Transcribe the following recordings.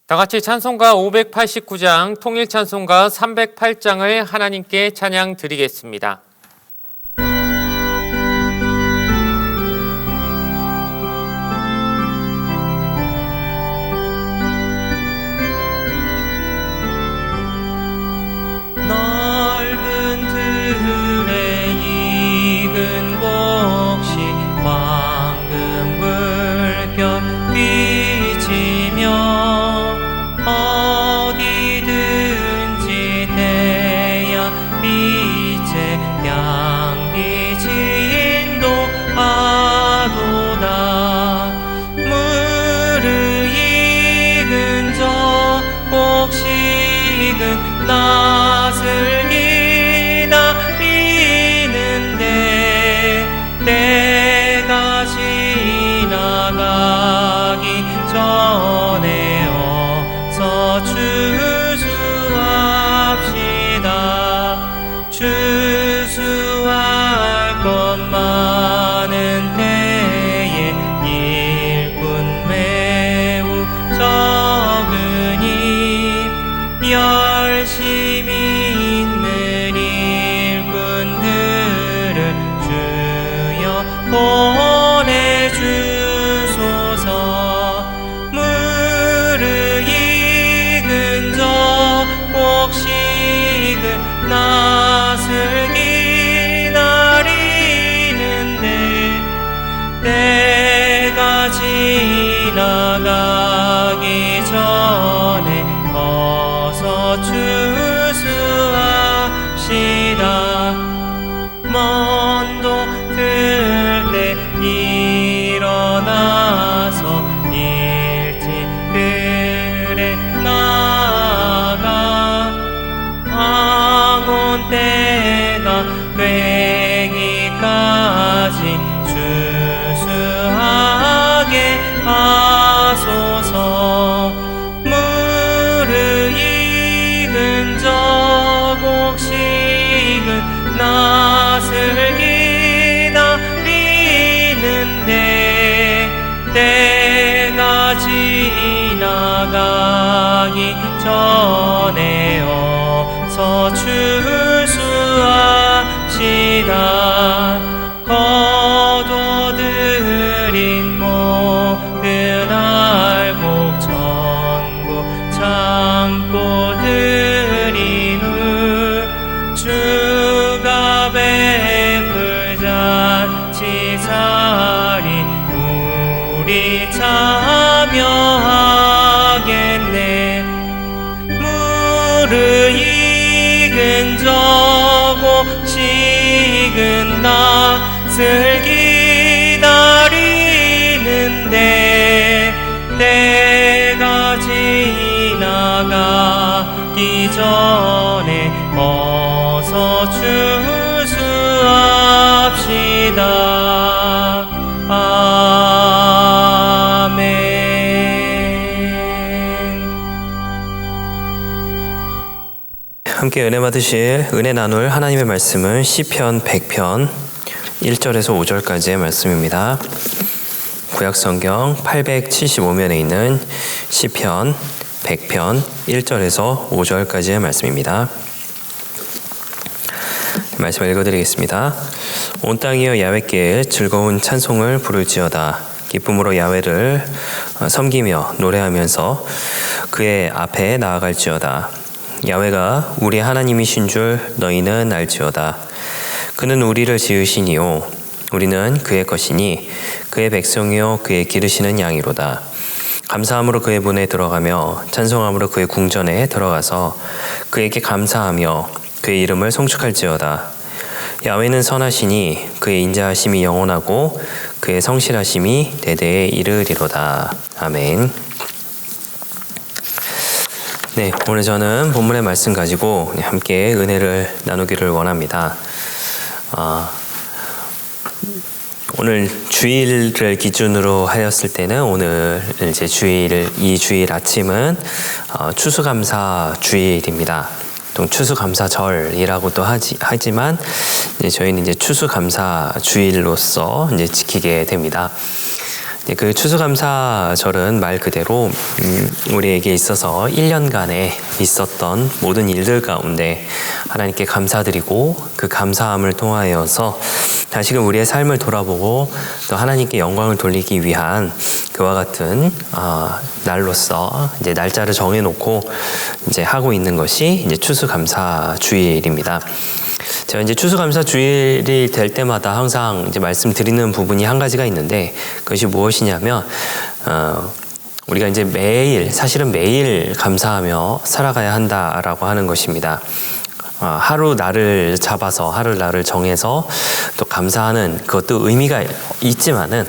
다 같이 찬송가 589장, 통일 찬송가 308장을 하나님께 찬양 드리겠습니다. 넓은 들에 익은 곡식 황금 물결 비치며 어디든지 태양 빛에 향기 진동하도다. 무르익은 저 곡식은 낯을 기다리는데 때가 지나가기 전에 어서 추수합시다. 추수할 것 많은 때에 일꾼 매우 적으니 열심히 있는 일꾼들을 주여 보내주소서. 무르익은 저 곡식은 낯을 기다리는데 때가 지나가기 전에 어서 추수합시다. 먼도 들 때 일어나서 일찍 들에 나가 황혼 때가 되기까지 추수하게 하소서. 무르익은 저 곡식은 낯을 기다리는데 때가 지나가기 전에 어서 추수합시다. 거둬들인 모든 알곡 전부 참고 드린 후 주가 베풀 잔치 살인 우리 참여하겠네. 무르익은 저 곡식은 낯을 기다리는데 때가 지나가기 전에 어서 추수합시다. 아멘. 함께 은혜 받으실 은혜 나눌 하나님의 말씀은 시편 100편 1절에서 5절까지의 말씀입니다. 구약성경 875면에 있는 시편 100편 1절에서 5절까지의 말씀입니다. 말씀을 읽어드리겠습니다. 온 땅이여 야훼께 즐거운 찬송을 부를지어다. 기쁨으로 야훼를 섬기며 노래하면서 그의 앞에 나아갈지어다. 야훼가 우리 하나님이신 줄 너희는 알지어다. 그는 우리를 지으시니요 우리는 그의 것이니 그의 백성이요 그의 기르시는 양이로다. 감사함으로 그의 문에 들어가며 찬송함으로 그의 궁전에 들어가서 그에게 감사하며 그의 이름을 송축할지어다. 야훼는 선하시니 그의 인자하심이 영원하고 그의 성실하심이 대대에 이르리로다. 아멘. 네, 오늘 저는 본문의 말씀 가지고 함께 은혜를 나누기를 원합니다. 오늘 주일을 기준으로 하였을 때는 오늘 이제 이 주일 아침은 추수감사 주일입니다. 보통 추수감사절이라고도 하지만 이제 저희는 이제 추수감사 주일로서 이제 지키게 됩니다. 그 추수감사절은 말 그대로 우리에게 있어서 1년간에 있었던 모든 일들 가운데 하나님께 감사드리고 그 감사함을 통하여서 다시금 우리의 삶을 돌아보고 또 하나님께 영광을 돌리기 위한 그와 같은 날로서 이제 날짜를 정해놓고 이제 하고 있는 것이 이제 추수감사 주일입니다. 제가 이제 추수감사 주일이 될 때마다 항상 이제 말씀드리는 부분이 한 가지가 있는데 그것이 무엇이냐면 우리가 이제 사실은 매일 감사하며 살아가야 한다라고 하는 것입니다. 하루 날을 잡아서 하루 날을 정해서 또 감사하는 그것도 의미가 있지만은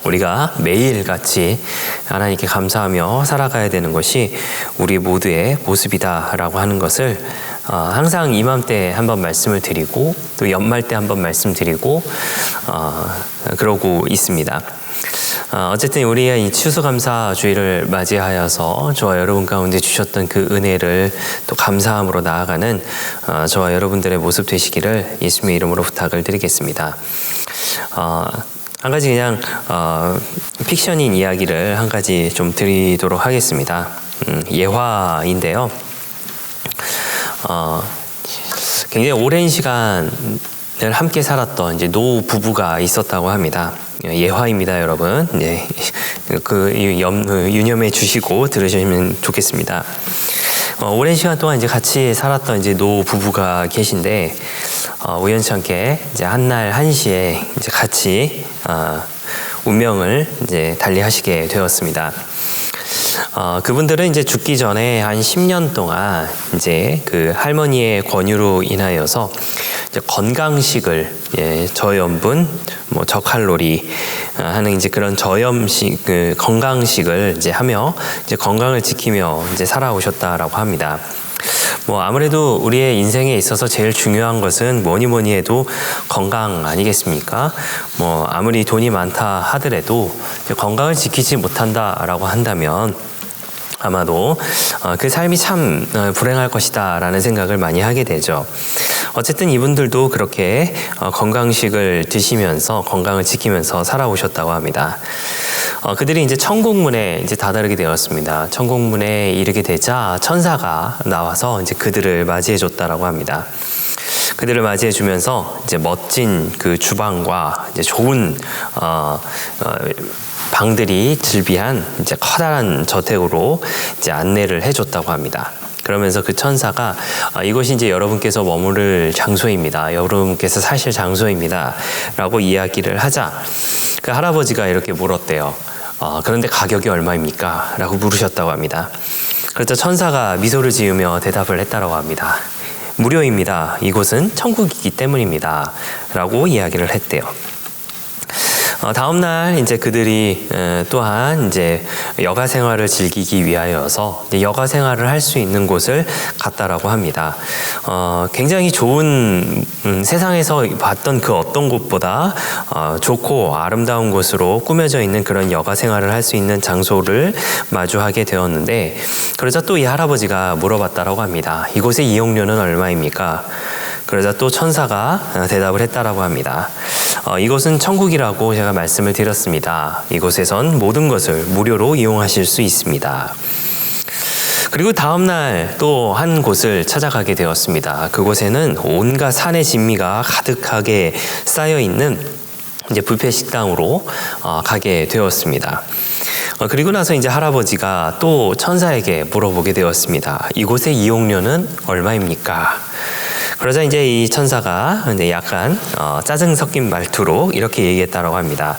우리가 매일같이 하나님께 감사하며 살아가야 되는 것이 우리 모두의 모습이다라고 하는 것을 항상 이맘때 한번 말씀을 드리고 또 연말 때 한번 말씀드리고 그러고 있습니다. 어쨌든 우리의 이 추수감사 주일을 맞이하여서 저와 여러분 가운데 주셨던 그 은혜를 또 감사함으로 나아가는 저와 여러분들의 모습 되시기를 예수님의 이름으로 부탁을 드리겠습니다. 한 가지 그냥 픽션인 이야기를 한 가지 좀 드리도록 하겠습니다. 예화인데요. 굉장히 오랜 시간을 함께 살았던 이제 노 부부가 있었다고 합니다. 예화입니다, 여러분. 네, 유념해 주시고 들으시면 좋겠습니다. 오랜 시간 동안 이제 같이 살았던 이제 노 부부가 계신데 우연찮게 이제 한날 한시에 이제 같이 운명을 이제 달리하시게 되었습니다. 그분들은 이제 죽기 전에 한 10년 동안 이제 그 할머니의 권유로 인하여서 이제 건강식을 저염분, 뭐 저칼로리 하는 이제 그런 저염식, 그 건강식을 이제 하며 이제 건강을 지키며 이제 살아오셨다라고 합니다. 뭐 아무래도 우리의 인생에 있어서 제일 중요한 것은 뭐니 해도 건강 아니겠습니까? 뭐 아무리 돈이 많다 하더라도 건강을 지키지 못한다라고 한다면 아마도 그 삶이 참 불행할 것이다 라는 생각을 많이 하게 되죠. 어쨌든 이분들도 그렇게 건강식을 드시면서 건강을 지키면서 살아오셨다고 합니다. 그들이 이제 천국문에 이제 다다르게 되었습니다. 천국문에 이르게 되자 천사가 나와서 이제 그들을 맞이해 줬다라고 합니다. 그들을 맞이해 주면서 이제 멋진 그 주방과 이제 좋은 방들이 즐비한 이제 커다란 저택으로 이제 안내를 해줬다고 합니다. 그러면서 그 천사가 이것이 이제 여러분께서 머무를 장소입니다. 여러분께서 사실 장소입니다. 라고 이야기를 하자 그 할아버지가 이렇게 물었대요. 그런데 가격이 얼마입니까? 라고 물으셨다고 합니다. 그래서 천사가 미소를 지으며 대답을 했다고 합니다. 무료입니다. 이곳은 천국이기 때문입니다. 라고 이야기를 했대요. 다음 날 이제 그들이 또한 이제 여가 생활을 즐기기 위하여서 이제 여가 생활을 할 수 있는 곳을 갔다라고 합니다. 굉장히 좋은 세상에서 봤던 그 어떤 곳보다 좋고 아름다운 곳으로 꾸며져 있는 그런 여가 생활을 할 수 있는 장소를 마주하게 되었는데 그러자 또 이 할아버지가 물어봤다라고 합니다. 이곳의 이용료는 얼마입니까? 그러자 또 천사가 대답을 했다라고 합니다. 이곳은 천국이라고 제가 말씀을 드렸습니다. 이곳에선 모든 것을 무료로 이용하실 수 있습니다. 그리고 다음날 또 한 곳을 찾아가게 되었습니다. 그곳에는 온갖 산의 진미가 가득하게 쌓여 있는 이제 뷔페 식당으로 가게 되었습니다. 그리고 나서 이제 할아버지가 또 천사에게 물어보게 되었습니다. 이곳의 이용료는 얼마입니까? 그러자 이제 이 천사가 이제 약간 짜증 섞인 말투로 이렇게 얘기했다고 합니다.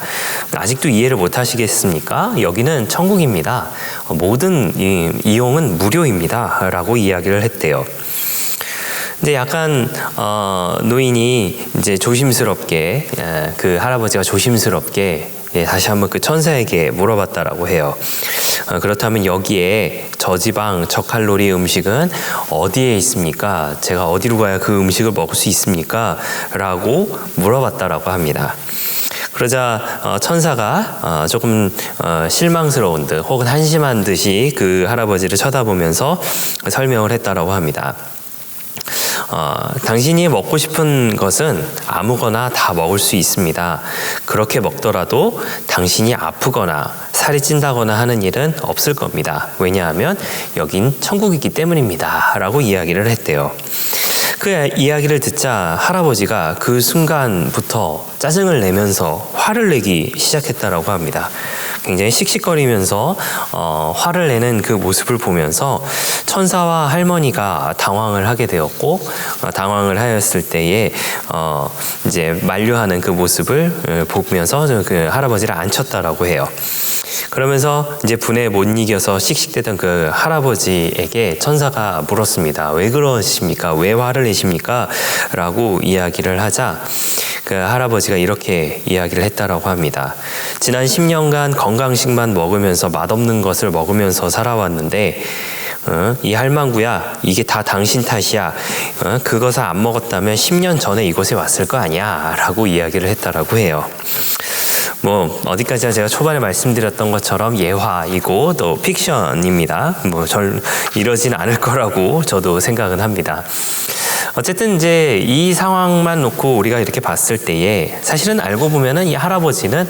아직도 이해를 못 하시겠습니까? 여기는 천국입니다. 모든 이용은 무료입니다. 라고 이야기를 했대요. 근데 약간 노인이 이제 조심스럽게 그 할아버지가 조심스럽게 다시 한번 그 천사에게 물어봤다라고 해요. 그렇다면 여기에 저지방, 저칼로리 음식은 어디에 있습니까? 제가 어디로 가야 그 음식을 먹을 수 있습니까? 라고 물어봤다라고 합니다. 그러자 천사가 조금 실망스러운 듯 혹은 한심한 듯이 그 할아버지를 쳐다보면서 설명을 했다라고 합니다. 당신이 먹고 싶은 것은 아무거나 다 먹을 수 있습니다. 그렇게 먹더라도 당신이 아프거나 살이 찐다거나 하는 일은 없을 겁니다. 왜냐하면 여긴 천국이기 때문입니다. 라고 이야기를 했대요. 그 이야기를 듣자 할아버지가 그 순간부터 짜증을 내면서 화를 내기 시작했다라고 합니다. 굉장히 씩씩거리면서 화를 내는 그 모습을 보면서 천사와 할머니가 당황을 하게 되었고, 당황을 하였을 때에 이제 만류하는 그 모습을 보면서 그 할아버지를 안쳤다라고 해요. 그러면서 이제 분에 못 이겨서 씩씩대던 그 할아버지에게 천사가 물었습니다. 왜 그러십니까? 왜 화를 내십니까? 라고 이야기를 하자 그 할아버지가 이렇게 이야기를 했다라고 합니다. 지난 10년간 건강식만 먹으면서 맛없는 것을 먹으면서 살아왔는데 이 할망구야, 이게 다 당신 탓이야. 그것을 안 먹었다면 10년 전에 이곳에 왔을 거 아니야. 라고 이야기를 했다라고 해요. 뭐 어디까지나 제가 초반에 말씀드렸던 것처럼 예화이고 또 픽션입니다. 뭐 이러진 않을 거라고 저도 생각은 합니다. 어쨌든 이제 이 상황만 놓고 우리가 이렇게 봤을 때에 사실은 알고 보면은 이 할아버지는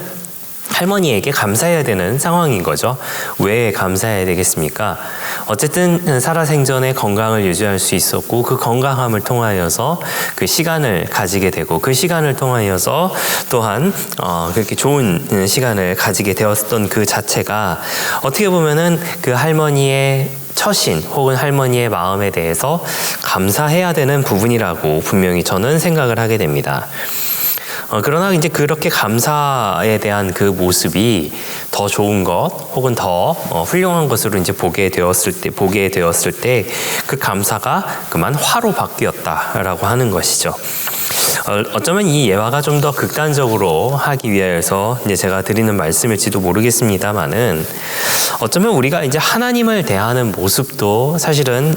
할머니에게 감사해야 되는 상황인 거죠. 왜 감사해야 되겠습니까? 어쨌든 살아생전에 건강을 유지할 수 있었고 그 건강함을 통하여서 그 시간을 가지게 되고 그 시간을 통하여서 또한 그렇게 좋은 시간을 가지게 되었던 그 자체가 어떻게 보면은 그 할머니의 처신 혹은 할머니의 마음에 대해서 감사해야 되는 부분이라고 분명히 저는 생각을 하게 됩니다. 그러나 이제 그렇게 감사에 대한 그 모습이 더 좋은 것 혹은 더 훌륭한 것으로 이제 보게 되었을 때 그 감사가 그만 화로 바뀌었다라고 하는 것이죠. 어쩌면 이 예화가 좀 더 극단적으로 하기 위해서 이제 제가 드리는 말씀일지도 모르겠습니다만은 어쩌면 우리가 이제 하나님을 대하는 모습도 사실은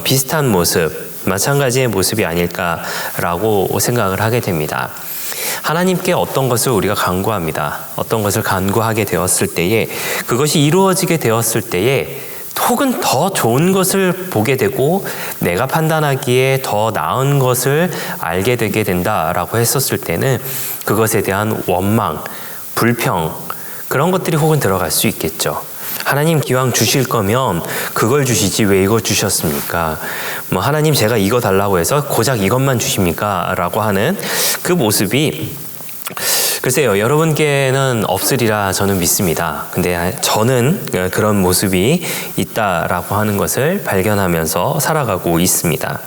비슷한 모습, 마찬가지의 모습이 아닐까라고 생각을 하게 됩니다. 하나님께 어떤 것을 우리가 간구합니다. 어떤 것을 간구하게 되었을 때에 그것이 이루어지게 되었을 때에 혹은 더 좋은 것을 보게 되고 내가 판단하기에 더 나은 것을 알게 되게 된다라고 했었을 때는 그것에 대한 원망, 불평 그런 것들이 혹은 들어갈 수 있겠죠. 하나님 기왕 주실 거면 그걸 주시지 왜 이거 주셨습니까? 뭐 하나님 제가 이거 달라고 해서 고작 이것만 주십니까? 라고 하는 그 모습이 글쎄요, 여러분께는 없으리라 저는 믿습니다. 근데 저는 그런 모습이 있다라고 하는 것을 발견하면서 살아가고 있습니다.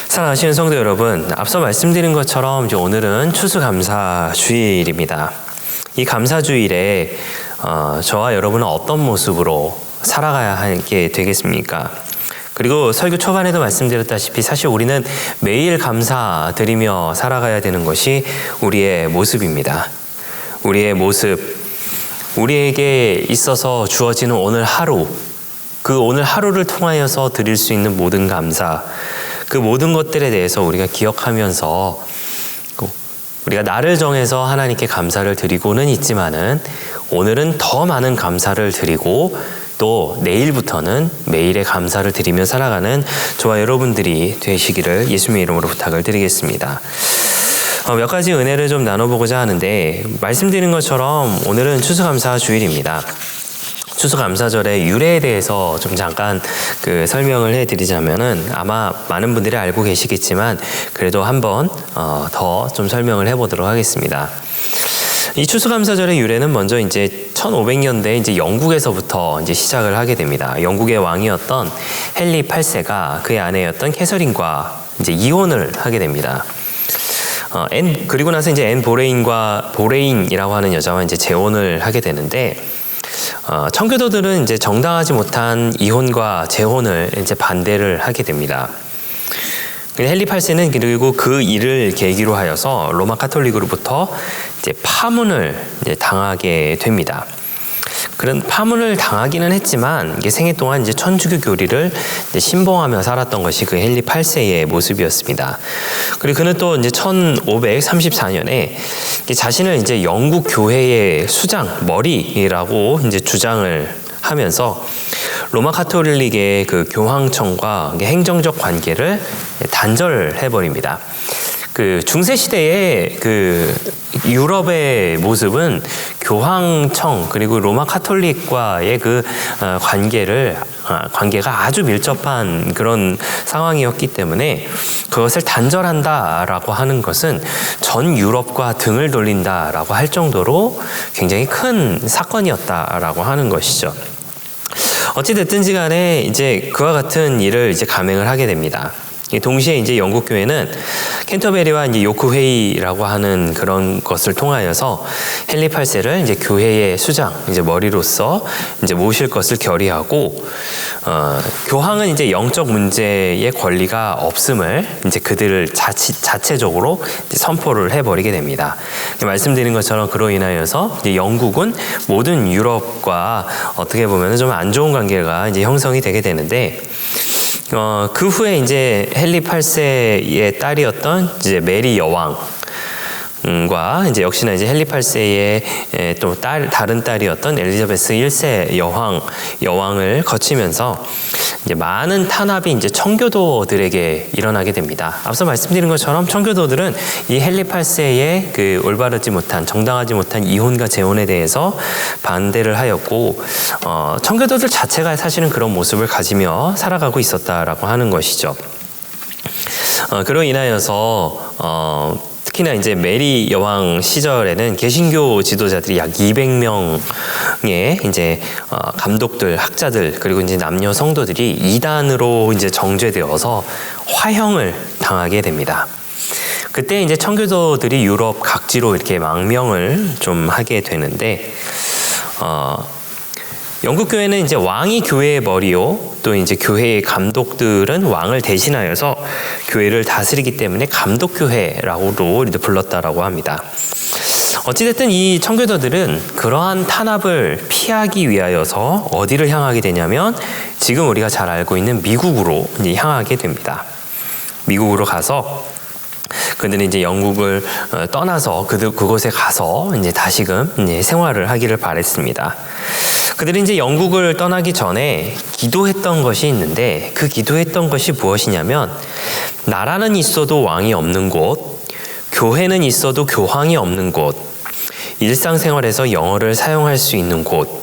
사랑하시는 성도 여러분, 앞서 말씀드린 것처럼 이제 오늘은 추수감사 주일입니다. 이 감사주일에 저와 여러분은 어떤 모습으로 살아가야 하게 되겠습니까? 그리고 설교 초반에도 말씀드렸다시피 사실 우리는 매일 감사드리며 살아가야 되는 것이 우리의 모습입니다. 우리의 모습, 우리에게 있어서 주어지는 오늘 하루, 그 오늘 하루를 통하여서 드릴 수 있는 모든 감사, 그 모든 것들에 대해서 우리가 기억하면서 우리가 날을 정해서 하나님께 감사를 드리고는 있지만은 오늘은 더 많은 감사를 드리고 또 내일부터는 매일의 감사를 드리며 살아가는 저와 여러분들이 되시기를 예수님의 이름으로 부탁을 드리겠습니다. 몇 가지 은혜를 좀 나눠보고자 하는데 말씀드린 것처럼 오늘은 추수감사 주일입니다. 추수감사절의 유래에 대해서 좀 잠깐 설명을 해드리자면은 아마 많은 분들이 알고 계시겠지만 그래도 한번 더 좀 설명을 해보도록 하겠습니다. 이 추수감사절의 유래는 먼저 이제 1500년대 이제 영국에서부터 이제 시작을 하게 됩니다. 영국의 왕이었던 헨리 8세가 그의 아내였던 캐서린과 이제 이혼을 하게 됩니다. 그리고 나서 이제 앤 보레인이라고 하는 여자와 이제 재혼을 하게 되는데 청교도들은 이제 정당하지 못한 이혼과 재혼을 이제 반대를 하게 됩니다. 헨리 8세는 그리고 그 일을 계기로 하여서 로마 카톨릭으로부터 이제 파문을 이제 당하게 됩니다. 그런 파문을 당하기는 했지만 이게 생애 동안 이제 천주교 교리를 이제 신봉하며 살았던 것이 그 헨리 8세의 모습이었습니다. 그리고 그는 또 이제 1534년에 자신을 이제 영국 교회의 수장, 머리라고 이제 주장을 하면서 로마 가톨릭의 그 교황청과 행정적 관계를 단절해 버립니다. 그 중세 시대의 그 유럽의 모습은 교황청 그리고 로마 가톨릭과의 그 관계가 아주 밀접한 그런 상황이었기 때문에 그것을 단절한다라고 하는 것은 전 유럽과 등을 돌린다라고 할 정도로 굉장히 큰 사건이었다라고 하는 것이죠. 어찌됐든지 간에 이제 그와 같은 일을 이제 감행을 하게 됩니다. 동시에 이제 영국 교회는 캔터베리와 이제 요크 회의라고 하는 그런 것을 통하여서 헨리 8세를 이제 교회의 수장, 이제 머리로서 이제 모실 것을 결의하고, 교황은 이제 영적 문제의 권리가 없음을 이제 그들을 자체적으로 이제 선포를 해버리게 됩니다. 말씀드린 것처럼 그로 인하여서 이제 영국은 모든 유럽과 어떻게 보면 좀 안 좋은 관계가 이제 형성이 되게 되는데, 그 후에 이제 헨리 8세의 딸이었던 이제 메리 여왕과 이제 역시나 이제 헨리 8세의 또 다른 딸이었던 엘리자베스 1세 여왕을 거치면서 이제 많은 탄압이 이제 청교도들에게 일어나게 됩니다. 앞서 말씀드린 것처럼 청교도들은 이 헨리 8세의 그 올바르지 못한, 정당하지 못한 이혼과 재혼에 대해서 반대를 하였고, 청교도들 자체가 사실은 그런 모습을 가지며 살아가고 있었다라고 하는 것이죠. 그로 인하여서 특히나 이제 메리 여왕 시절에는 개신교 지도자들이 약 200명의 이제 감독들, 학자들, 그리고 이제 남녀 성도들이 이단으로 이제 정죄되어서 화형을 당하게 됩니다. 그때 이제 청교도들이 유럽 각지로 이렇게 망명을 좀 하게 되는데, 영국 교회는 이제 왕이 교회의 머리요, 또 이제 교회의 감독들은 왕을 대신하여서 교회를 다스리기 때문에 감독교회라고도 불렀다라고 합니다. 어찌됐든 이 청교도들은 그러한 탄압을 피하기 위하여서 어디를 향하게 되냐면 지금 우리가 잘 알고 있는 미국으로 이제 향하게 됩니다. 미국으로 가서 그들은 이제 영국을 떠나서 그곳에 가서 이제 다시금 이제 생활을 하기를 바랬습니다. 그들이 이제 영국을 떠나기 전에 기도했던 것이 있는데, 그 기도했던 것이 무엇이냐면, 나라는 있어도 왕이 없는 곳, 교회는 있어도 교황이 없는 곳, 일상생활에서 영어를 사용할 수 있는 곳,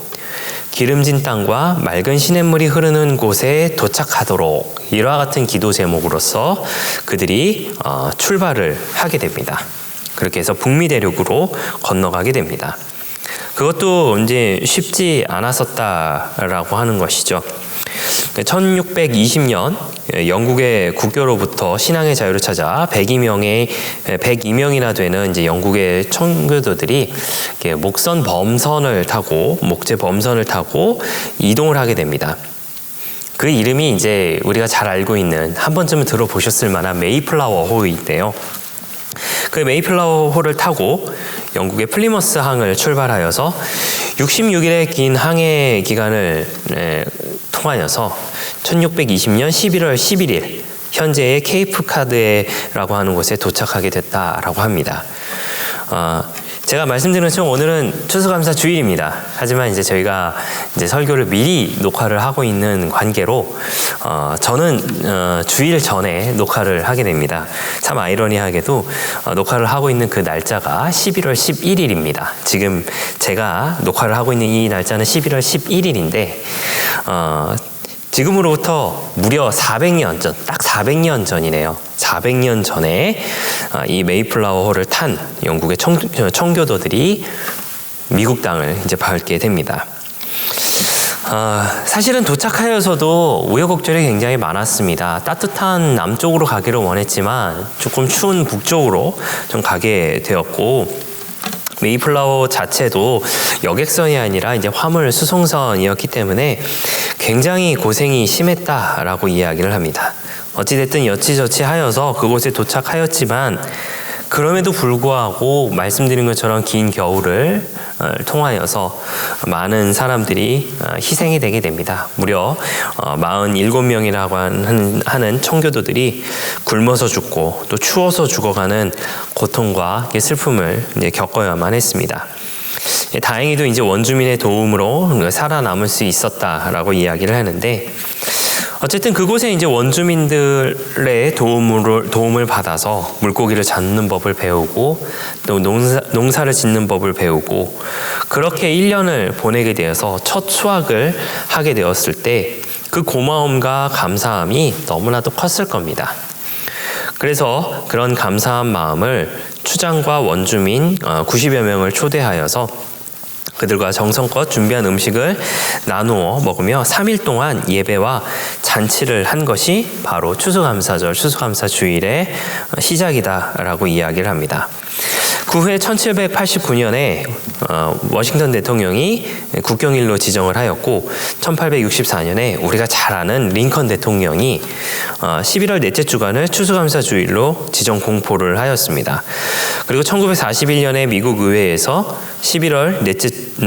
기름진 땅과 맑은 시냇물이 흐르는 곳에 도착하도록, 이와 같은 기도 제목으로서 그들이 출발을 하게 됩니다. 그렇게 해서 북미 대륙으로 건너가게 됩니다. 그것도 이제 쉽지 않았었다라고 하는 것이죠. 1620년 영국의 국교로부터 신앙의 자유를 찾아 102명이나 되는 이제 영국의 청교도들이 목재 범선을 타고 이동을 하게 됩니다. 그 이름이 이제 우리가 잘 알고 있는, 한 번쯤은 들어보셨을 만한 메이플라워 호인데요. 그 메이플라워 호를 타고 영국의 플리머스 항을 출발하여서 66일의 긴 항해 기간을 통하여서 1620년 11월 11일 현재의 케이프 카드라고 하는 곳에 도착하게 됐다라고 합니다. 제가 말씀드린 것처럼 오늘은 추수감사 주일입니다. 하지만 이제 저희가 이제 설교를 미리 녹화를 하고 있는 관계로 저는 주일 전에 녹화를 하게 됩니다. 참 아이러니하게도 녹화를 하고 있는 그 날짜가 11월 11일입니다. 지금 제가 녹화를 하고 있는 이 날짜는 11월 11일인데 지금으로부터 무려 400년 전, 딱 400년 전이네요. 400년 전에 이 메이플라워호를 탄 영국의 청교도들이 미국 땅을 이제 밟게 됩니다. 사실은 도착하여서도 우여곡절이 굉장히 많았습니다. 따뜻한 남쪽으로 가기를 원했지만 조금 추운 북쪽으로 좀 가게 되었고, 메이플라워 자체도 여객선이 아니라 이제 화물 수송선이었기 때문에 굉장히 고생이 심했다라고 이야기를 합니다. 어찌됐든 여치저치 하여서 그곳에 도착하였지만, 그럼에도 불구하고 말씀드린 것처럼 긴 겨울을 통하여서 많은 사람들이 희생이 되게 됩니다. 무려 47명이라고 하는 청교도들이 굶어서 죽고 또 추워서 죽어가는 고통과 슬픔을 이제 겪어야만 했습니다. 다행히도 이제 원주민의 도움으로 살아남을 수 있었다라고 이야기를 하는데, 어쨌든 그곳에 이제 원주민들의 도움을 받아서 물고기를 잡는 법을 배우고 또 농사를 짓는 법을 배우고 그렇게 1년을 보내게 되어서 첫 수확을 하게 되었을 때 그 고마움과 감사함이 너무나도 컸을 겁니다. 그래서 그런 감사한 마음을 추장과 원주민 90여 명을 초대하여서 그들과 정성껏 준비한 음식을 나누어 먹으며 3일 동안 예배와 잔치를 한 것이 바로 추수감사절, 추수감사주일의 시작이다라고 이야기를 합니다. 그 후에 1789년에 워싱턴 대통령이 국경일로 지정을 하였고 1864년에 우리가 잘 아는 링컨 대통령이 11월 넷째 주간을 추수감사주일로 지정 공포를 하였습니다. 그리고 1941년에 미국 의회에서 11월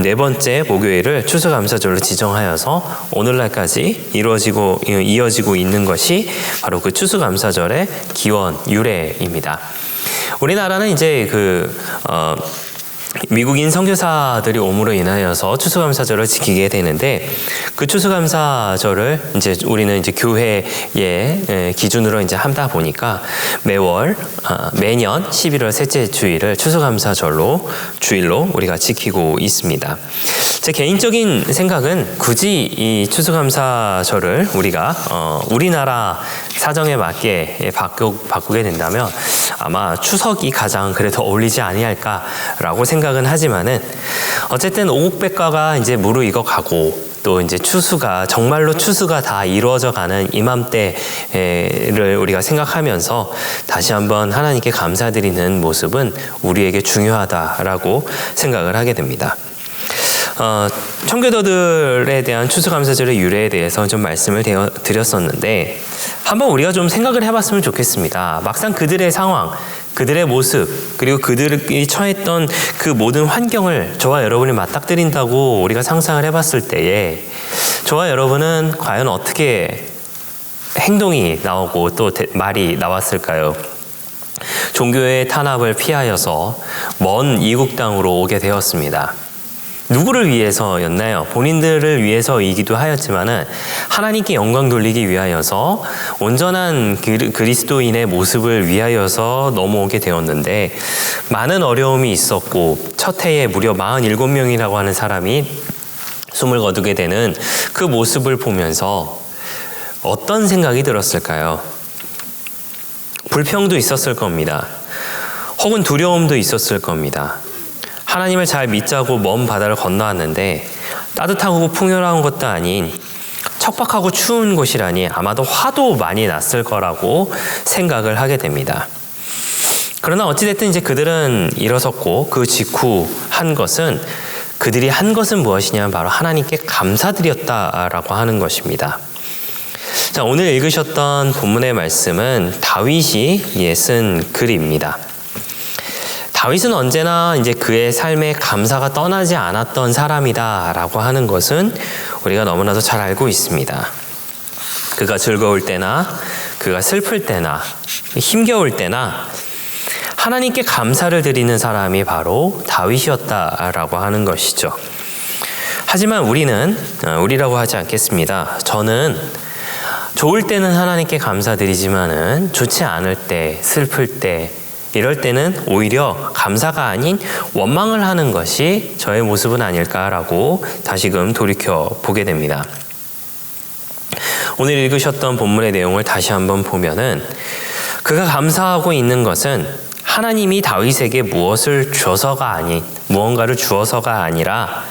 네 번째 목요일을 추수감사절로 지정하여서 오늘날까지 이어지고 있는 것이 바로 그 추수감사절의 기원 유래입니다. 우리나라는 이제 미국인 선교사들이 오므로 인하여서 추수감사절을 지키게 되는데, 그 추수감사절을 이제 우리는 이제 교회의 기준으로 이제 하다 보니까 매년 11월 셋째 주일을 추수감사절로 주일로 우리가 지키고 있습니다. 제 개인적인 생각은 굳이 이 추수감사절을 우리가 우리나라 사정에 맞게 바꾸게 된다면 아마 추석이 가장 그래도 어울리지 아니할까라고 생각은 하지만은, 어쨌든 오국백과가 이제 무르익어 가고 또 이제 정말로 추수가 다 이루어져 가는 이맘때를 우리가 생각하면서 다시 한번 하나님께 감사드리는 모습은 우리에게 중요하다라고 생각을 하게 됩니다. 청교도들에 대한 추수감사절의 유래에 대해서 좀 말씀을 드렸었는데, 한번 우리가 좀 생각을 해봤으면 좋겠습니다. 막상 그들의 상황, 그들의 모습, 그리고 그들이 처했던 그 모든 환경을 저와 여러분이 맞닥뜨린다고 우리가 상상을 해봤을 때에 저와 여러분은 과연 어떻게 행동이 나오고 또 말이 나왔을까요? 종교의 탄압을 피하여서 먼 이국 땅으로 오게 되었습니다. 누구를 위해서였나요? 본인들을 위해서이기도 하였지만은 하나님께 영광 돌리기 위하여서 온전한 그리스도인의 모습을 위하여서 넘어오게 되었는데, 많은 어려움이 있었고 첫 해에 무려 47명이라고 하는 사람이 숨을 거두게 되는 그 모습을 보면서 어떤 생각이 들었을까요? 불평도 있었을 겁니다. 혹은 두려움도 있었을 겁니다. 하나님을 잘 믿자고 먼 바다를 건너왔는데 따뜻하고 풍요로운 것도 아닌 척박하고 추운 곳이라니 아마도 화도 많이 났을 거라고 생각을 하게 됩니다. 그러나 어찌됐든 이제 그들은 일어섰고 그 직후 그들이 한 것은 무엇이냐면 바로 하나님께 감사드렸다라고 하는 것입니다. 자, 오늘 읽으셨던 본문의 말씀은 다윗이 쓴 글입니다. 다윗은 언제나 이제 그의 삶에 감사가 떠나지 않았던 사람이다라고 하는 것은 우리가 너무나도 잘 알고 있습니다. 그가 즐거울 때나 그가 슬플 때나 힘겨울 때나 하나님께 감사를 드리는 사람이 바로 다윗이었다라고 하는 것이죠. 하지만 우리라고 하지 않겠습니다. 저는 좋을 때는 하나님께 감사드리지만은 좋지 않을 때, 슬플 때, 이럴 때는 오히려 감사가 아닌 원망을 하는 것이 저의 모습은 아닐까라고 다시금 돌이켜 보게 됩니다. 오늘 읽으셨던 본문의 내용을 다시 한번 보면은 그가 감사하고 있는 것은 하나님이 다윗에게 무언가를 주어서가 아니라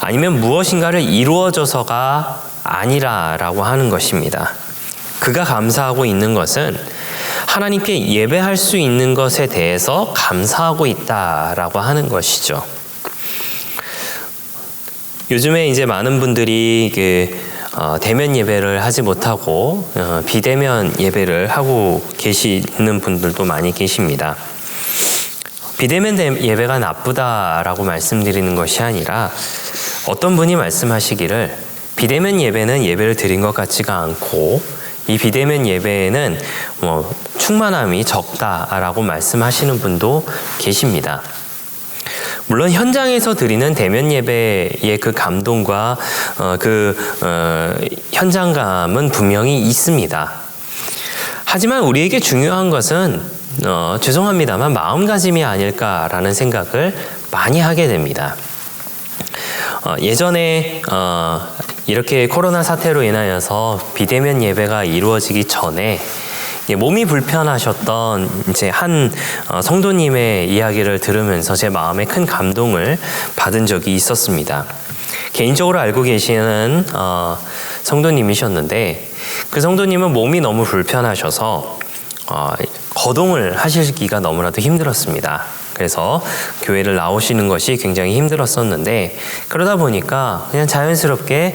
아니면 무엇인가를 이루어져서가 아니라라고 하는 것입니다. 그가 감사하고 있는 것은 하나님께 예배할 수 있는 것에 대해서 감사하고 있다라고 하는 것이죠. 요즘에 이제 많은 분들이 대면 예배를 하지 못하고 비대면 예배를 하고 계시는 분들도 많이 계십니다. 비대면 예배가 나쁘다라고 말씀드리는 것이 아니라 어떤 분이 말씀하시기를 비대면 예배는 예배를 드린 것 같지가 않고 이 비대면 예배에는 충만함이 적다라고 말씀하시는 분도 계십니다. 물론 현장에서 드리는 대면 예배의 그 감동과 현장감은 분명히 있습니다. 하지만 우리에게 중요한 것은 죄송합니다만 마음가짐이 아닐까라는 생각을 많이 하게 됩니다. 예전에 이렇게 코로나 사태로 인하여서 비대면 예배가 이루어지기 전에 몸이 불편하셨던 이제 한 성도님의 이야기를 들으면서 제 마음에 큰 감동을 받은 적이 있었습니다. 개인적으로 알고 계시는 성도님이셨는데 그 성도님은 몸이 너무 불편하셔서 거동을 하시기가 너무나도 힘들었습니다. 그래서 교회를 나오시는 것이 굉장히 힘들었었는데 그러다 보니까 그냥 자연스럽게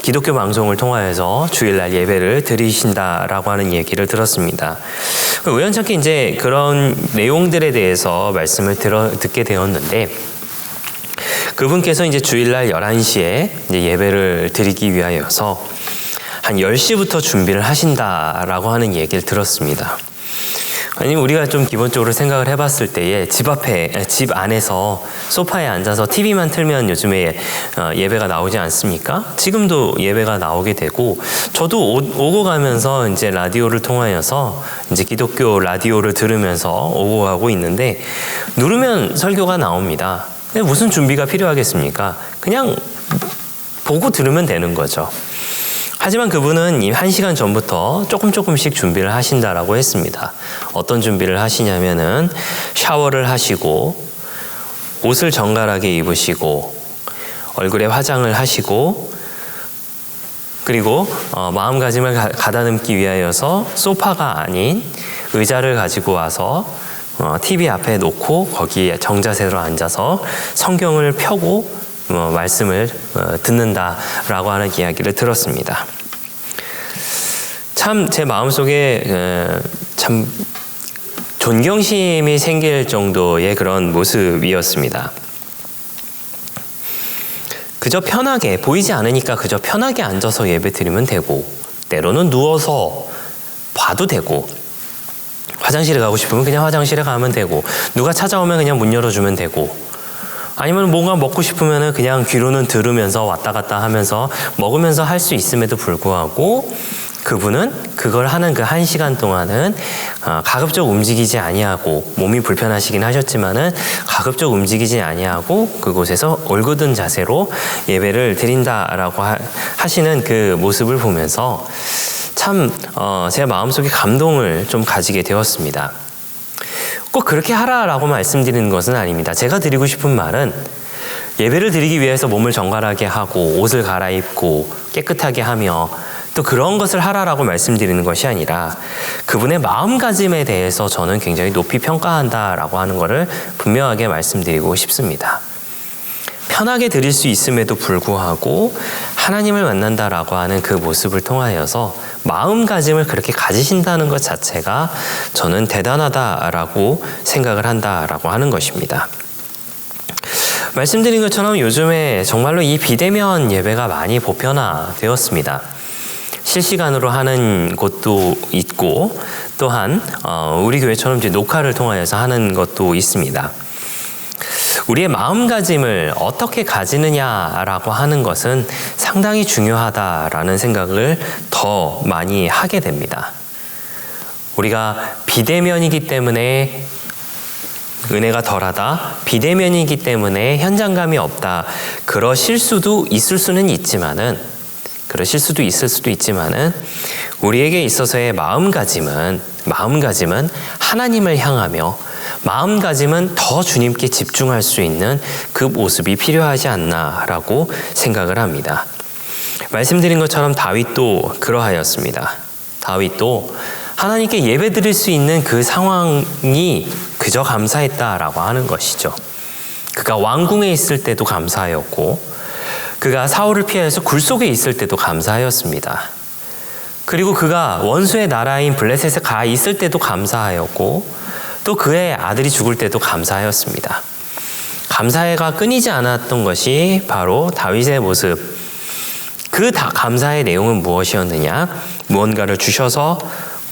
기독교 방송을 통하여서 주일날 예배를 드리신다라고 하는 얘기를 들었습니다. 우연찮게 이제 그런 내용들에 대해서 말씀을 듣게 되었는데 그분께서 이제 주일날 11시에 이제 예배를 드리기 위하여서 한 10시부터 준비를 하신다라고 하는 얘기를 들었습니다. 아니 우리가 좀 기본적으로 생각을 해봤을 때에 집 안에서 소파에 앉아서 TV만 틀면 요즘에 예배가 나오지 않습니까? 지금도 예배가 나오게 되고 저도 오고 가면서 이제 라디오를 통하여서 이제 기독교 라디오를 들으면서 오고 가고 있는데 누르면 설교가 나옵니다. 근데 무슨 준비가 필요하겠습니까? 그냥 보고 들으면 되는 거죠. 하지만 그분은 이 1시간 전부터 조금씩 준비를 하신다라고 했습니다. 어떤 준비를 하시냐면은 샤워를 하시고 옷을 정갈하게 입으시고 얼굴에 화장을 하시고 그리고 마음가짐을 가다듬기 위하여서 소파가 아닌 의자를 가지고 와서 TV 앞에 놓고 거기에 정자세로 앉아서 성경을 펴고 말씀을 듣는다라고 하는 이야기를 들었습니다. 참 제 마음속에 참 존경심이 생길 정도의 그런 모습이었습니다. 그저 편하게 보이지 않으니까 그저 편하게 앉아서 예배 드리면 되고 때로는 누워서 봐도 되고 화장실에 가고 싶으면 그냥 화장실에 가면 되고 누가 찾아오면 그냥 문 열어주면 되고 아니면 뭔가 먹고 싶으면 그냥 귀로는 들으면서 왔다 갔다 하면서 먹으면서 할 수 있음에도 불구하고 그분은 그걸 하는 그 1시간 동안은 가급적 움직이지 아니하고 몸이 불편하시긴 하셨지만은 가급적 움직이지 아니하고 그곳에서 올곧은 자세로 예배를 드린다라고 하시는 그 모습을 보면서 참 제 마음속에 감동을 좀 가지게 되었습니다. 꼭 그렇게 하라라고 말씀드리는 것은 아닙니다. 제가 드리고 싶은 말은 예배를 드리기 위해서 몸을 정갈하게 하고 옷을 갈아입고 깨끗하게 하며 또 그런 것을 하라라고 말씀드리는 것이 아니라 그분의 마음가짐에 대해서 저는 굉장히 높이 평가한다라고 하는 것을 분명하게 말씀드리고 싶습니다. 편하게 드릴 수 있음에도 불구하고 하나님을 만난다라고 하는 그 모습을 통하여서 마음가짐을 그렇게 가지신다는 것 자체가 저는 대단하다라고 생각을 한다라고 하는 것입니다. 말씀드린 것처럼 요즘에 정말로 이 비대면 예배가 많이 보편화되었습니다. 실시간으로 하는 곳도 있고 또한 우리 교회처럼 이제 녹화를 통하여서 하는 것도 있습니다. 우리의 마음가짐을 어떻게 가지느냐라고 하는 것은 상당히 중요하다라는 생각을 더 많이 하게 됩니다. 우리가 비대면이기 때문에 은혜가 덜하다, 비대면이기 때문에 현장감이 없다, 그러실 수도 있을 수는 있지만은 우리에게 있어서의 마음가짐은 하나님을 향하며 마음가짐은 더 주님께 집중할 수 있는 그 모습이 필요하지 않나라고 생각을 합니다. 말씀드린 것처럼 다윗도 그러하였습니다. 다윗도 하나님께 예배드릴 수 있는 그 상황이 그저 감사했다라고 하는 것이죠. 그가 왕궁에 있을 때도 감사하였고 그가 사울을 피하여서 굴속에 있을 때도 감사하였습니다. 그리고 그가 원수의 나라인 블레셋에 가 있을 때도 감사하였고 또 그의 아들이 죽을 때도 감사하였습니다. 감사해가 끊이지 않았던 것이 바로 다윗의 모습. 그 감사의 내용은 무엇이었느냐? 무언가를 주셔서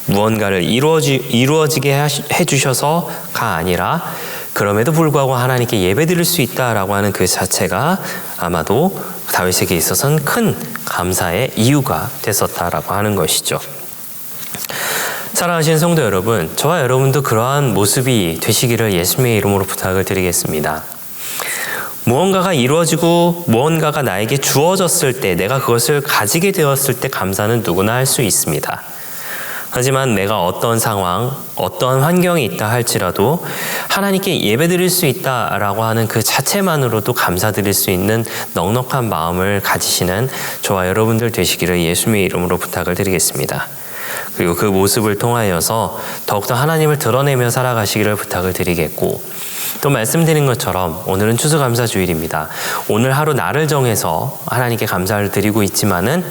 무언가를 이루어지게 해주셔서가 아니라 그럼에도 불구하고 하나님께 예배드릴 수 있다라고 하는 그 자체가 아마도 다윗에게 있어서는 큰 감사의 이유가 됐었다라고 하는 것이죠. 사랑하시는 성도 여러분, 저와 여러분도 그러한 모습이 되시기를 예수님의 이름으로 부탁을 드리겠습니다. 무언가가 이루어지고 무언가가 나에게 주어졌을 때, 내가 그것을 가지게 되었을 때 감사는 누구나 할 수 있습니다. 하지만 내가 어떤 상황, 어떤 환경에 있다 할지라도 하나님께 예배드릴 수 있다라고 하는 그 자체만으로도 감사드릴 수 있는 넉넉한 마음을 가지시는 저와 여러분들 되시기를 예수님의 이름으로 부탁을 드리겠습니다. 그리고 그 모습을 통하여서 더욱더 하나님을 드러내며 살아가시기를 부탁을 드리겠고, 또 말씀드린 것처럼 오늘은 추수감사주일입니다. 오늘 하루 날을 정해서 하나님께 감사를 드리고 있지만은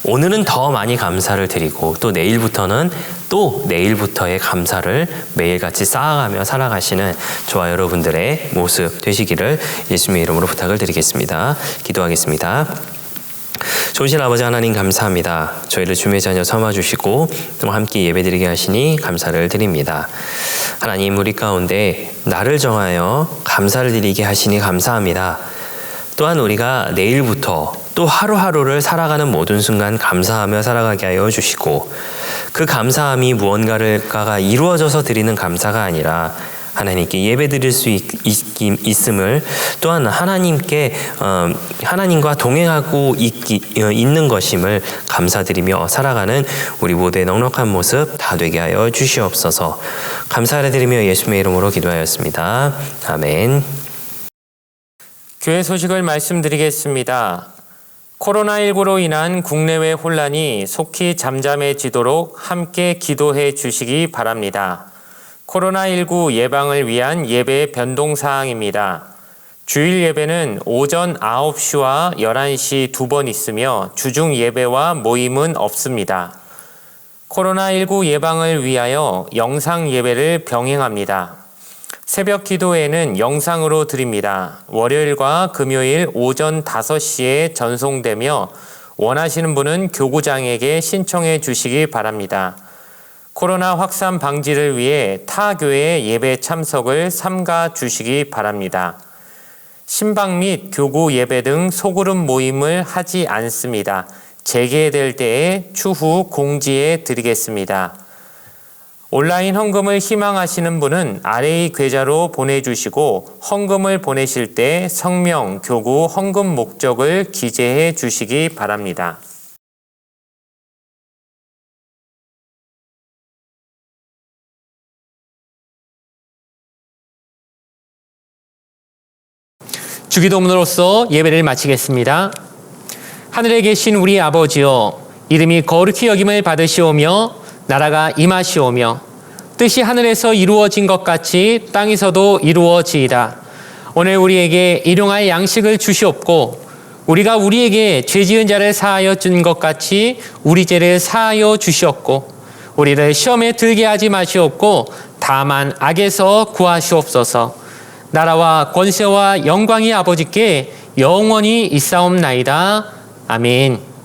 오늘은 더 많이 감사를 드리고 또 내일부터는 또 내일부터의 감사를 매일같이 쌓아가며 살아가시는 저와 여러분들의 모습 되시기를 예수님의 이름으로 부탁을 드리겠습니다. 기도하겠습니다. 좋으신 아버지 하나님 감사합니다. 저희를 주의 자녀 삼아주시고 또 함께 예배드리게 하시니 감사를 드립니다. 하나님, 우리 가운데 날을 정하여 감사를 드리게 하시니 감사합니다. 또한 우리가 내일부터 또 하루하루를 살아가는 모든 순간 감사하며 살아가게 하여 주시고, 그 감사함이 무언가가 이루어져서 드리는 감사가 아니라 하나님께 예배드릴 수 있음을, 또한 하나님과 동행하고 있는 것임을 감사드리며 살아가는 우리 모두의 넉넉한 모습 다 되게 하여 주시옵소서. 감사를 드리며 예수님의 이름으로 기도하였습니다. 아멘. 교회 소식을 말씀드리겠습니다. 코로나19로 인한 국내외 혼란이 속히 잠잠해지도록 함께 기도해 주시기 바랍니다. 코로나19 예방을 위한 예배 변동사항입니다. 주일 예배는 오전 9시와 11시 2번 있으며 주중 예배와 모임은 없습니다. 코로나19 예방을 위하여 영상 예배를 병행합니다. 새벽 기도회는 영상으로 드립니다. 월요일과 금요일 오전 5시에 전송되며 원하시는 분은 교구장에게 신청해 주시기 바랍니다. 코로나 확산 방지를 위해 타 교회 예배 참석을 삼가 주시기 바랍니다. 신방 및 교구 예배 등 소그룹 모임을 하지 않습니다. 재개될 때에 추후 공지해 드리겠습니다. 온라인 헌금을 희망하시는 분은 아래의 계좌로 보내주시고 헌금을 보내실 때 성명, 교구, 헌금 목적을 기재해 주시기 바랍니다. 주기도문으로서 예배를 마치겠습니다. 하늘에 계신 우리 아버지여, 이름이 거룩히 여김을 받으시오며 나라가 임하시오며 뜻이 하늘에서 이루어진 것 같이 땅에서도 이루어지이다. 오늘 우리에게 일용할 양식을 주시옵고 우리가 우리에게 죄지은 자를 사하여 준 것 같이 우리 죄를 사하여 주시옵고 우리를 시험에 들게 하지 마시옵고 다만 악에서 구하시옵소서. 나라와 권세와 영광이 아버지께 영원히 있사옵나이다. 아멘.